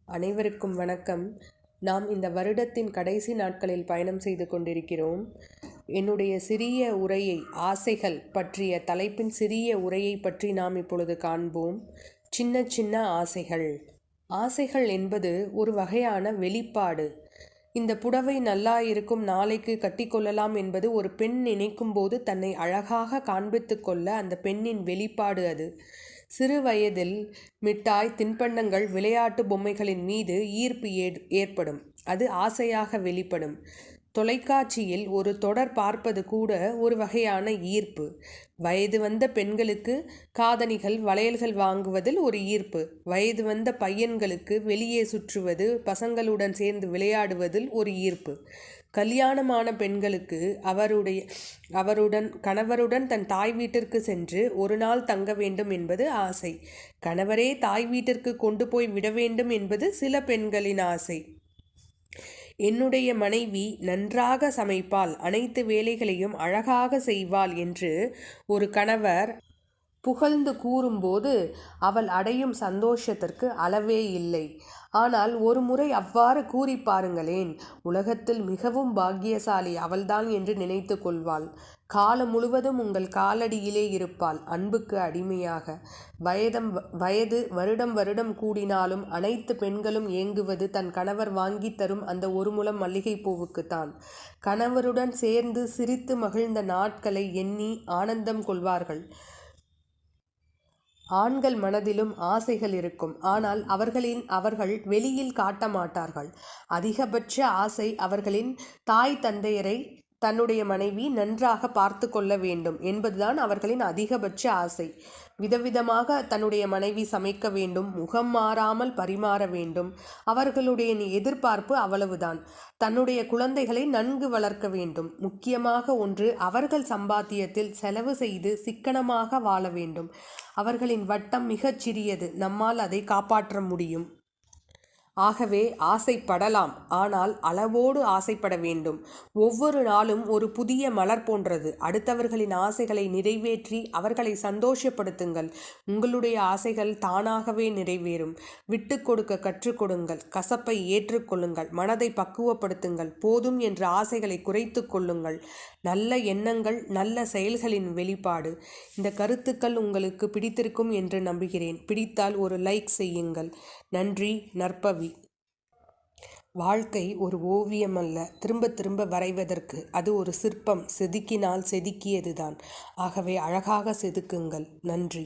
அனைவருக்கும் வணக்கம். நாம் இந்த வருடத்தின் கடைசி நாட்களில் பயணம் செய்து கொண்டிருக்கிறோம். என்னுடைய சிறிய உரையை, ஆசைகள் பற்றிய தலைப்பின் சிறிய உரையை பற்றி நாம் இப்பொழுது காண்போம். சின்ன சின்ன ஆசைகள். ஆசைகள் என்பது ஒரு வகையான வெளிப்பாடு. இந்த புடவை நல்லா இருக்கும், நாளைக்கு கட்டிக்கொள்ளலாம் என்பது ஒரு பெண் நினைக்கும் போது தன்னை அழகாக காண்பித்து கொள்ள அந்த பெண்ணின் வெளிப்பாடு அது. சிறு வயதில் மிட்டாய், தின்பண்டங்கள், விளையாட்டு பொம்மைகளின் மீது ஈர்ப்பு ஏற்படும். அது ஆசையாக வெளிப்படும். தொலைக்காட்சியில் ஒரு தொடர் பார்ப்பது கூட ஒரு வகையான ஈர்ப்பு. வயது வந்த பெண்களுக்கு காதணிகள், வளையல்கள் வாங்குவதில் ஒரு ஈர்ப்பு. வயது வந்த பையன்களுக்கு வெளியே சுற்றுவது, பசங்களுடன் சேர்ந்து விளையாடுவதில் ஒரு ஈர்ப்பு. கல்யாணமான பெண்களுக்கு கணவருடன் தன் தாய் வீட்டிற்கு சென்று ஒரு நாள் தங்க வேண்டும் என்பது ஆசை. கணவரே தாய் வீட்டிற்கு கொண்டு போய் விட வேண்டும் என்பது சில பெண்களின் ஆசை. என்னுடைய மனைவி நன்றாக சமைப்பாள், அனைத்து வேலைகளையும் அழகாக செய்வாள் என்று ஒரு கணவர் புகழ்ந்து கூறும்போது அவள் அடையும் சந்தோஷத்திற்கு அளவே இல்லை. ஆனால் ஒரு முறை அவ்வாறு கூறி பாருங்களேன், உலகத்தில் மிகவும் பாக்கியசாலி அவள்தான் என்று நினைத்து கொள்வாள். காலம் முழுவதும் உங்கள் காலடியிலே இருப்பாள், அன்புக்கு அடிமையாக. வயது வருடம் வருடம் கூடினாலும் அனைத்து பெண்களும் ஏங்குவது தன் கணவர் வாங்கி தரும் அந்த ஒரு முழம் மல்லிகை பூவுக்குத்தான். கணவருடன் சேர்ந்து சிரித்து மகிழ்ந்த நாட்களை எண்ணி ஆனந்தம் கொள்வார்கள். ஆண்கள் மனதிலும் ஆசைகள் இருக்கும். ஆனால் அவர்கள் வெளியில் காட்ட மாட்டார்கள். அதிகபட்ச ஆசை அவர்களின் தாய் தந்தையரை தன்னுடைய மனைவி நன்றாக பார்த்து கொள்ள வேண்டும் என்பதுதான் அவர்களின் அதிகபட்ச ஆசை. விதவிதமாக தன்னுடைய மனைவி சமைக்க வேண்டும், முகம் மாறாமல் பரிமாற வேண்டும். அவர்களுடைய எதிர்பார்ப்பு அவ்வளவுதான். தன்னுடைய குழந்தைகளை நன்கு வளர்க்க வேண்டும். முக்கியமாக ஒன்று, அவர்கள் சம்பாத்தியத்தில் செலவு செய்து சிக்கனமாக வாழ வேண்டும். அவர்களின் வட்டம் மிகச் சிறியது, நம்மால் அதை காப்பாற்ற முடியும். ஆகவே ஆசைப்படலாம், ஆனால் அளவோடு ஆசைப்பட வேண்டும். ஒவ்வொரு நாளும் ஒரு புதிய மலர் போன்றது. அடுத்தவர்களின் ஆசைகளை நிறைவேற்றி அவர்களை சந்தோஷப்படுத்துங்கள். உங்களுடைய ஆசைகள் தானாகவே நிறைவேறும். விட்டு கொடுக்க கற்றுக் கொடுங்கள். கசப்பை ஏற்றுக்கொள்ளுங்கள். மனதை பக்குவப்படுத்துங்கள். போதும் என்ற ஆசைகளை குறைத்து கொள்ளுங்கள். நல்ல எண்ணங்கள் நல்ல செயல்களின் வெளிப்பாடு. இந்த கருத்துக்கள் உங்களுக்கு பிடித்திருக்கும் என்று நம்புகிறேன். பிடித்தால் ஒரு லைக் செய்யுங்கள். நன்றி. நற்பவி. வாழ்க்கை ஒரு ஓவியம் அல்ல, திரும்ப திரும்ப வரைவதற்கு. அது ஒரு சிற்பம், செதுக்கினால் செதுக்கியதுதான். ஆகவே அழகாக செதுக்குங்கள். நன்றி.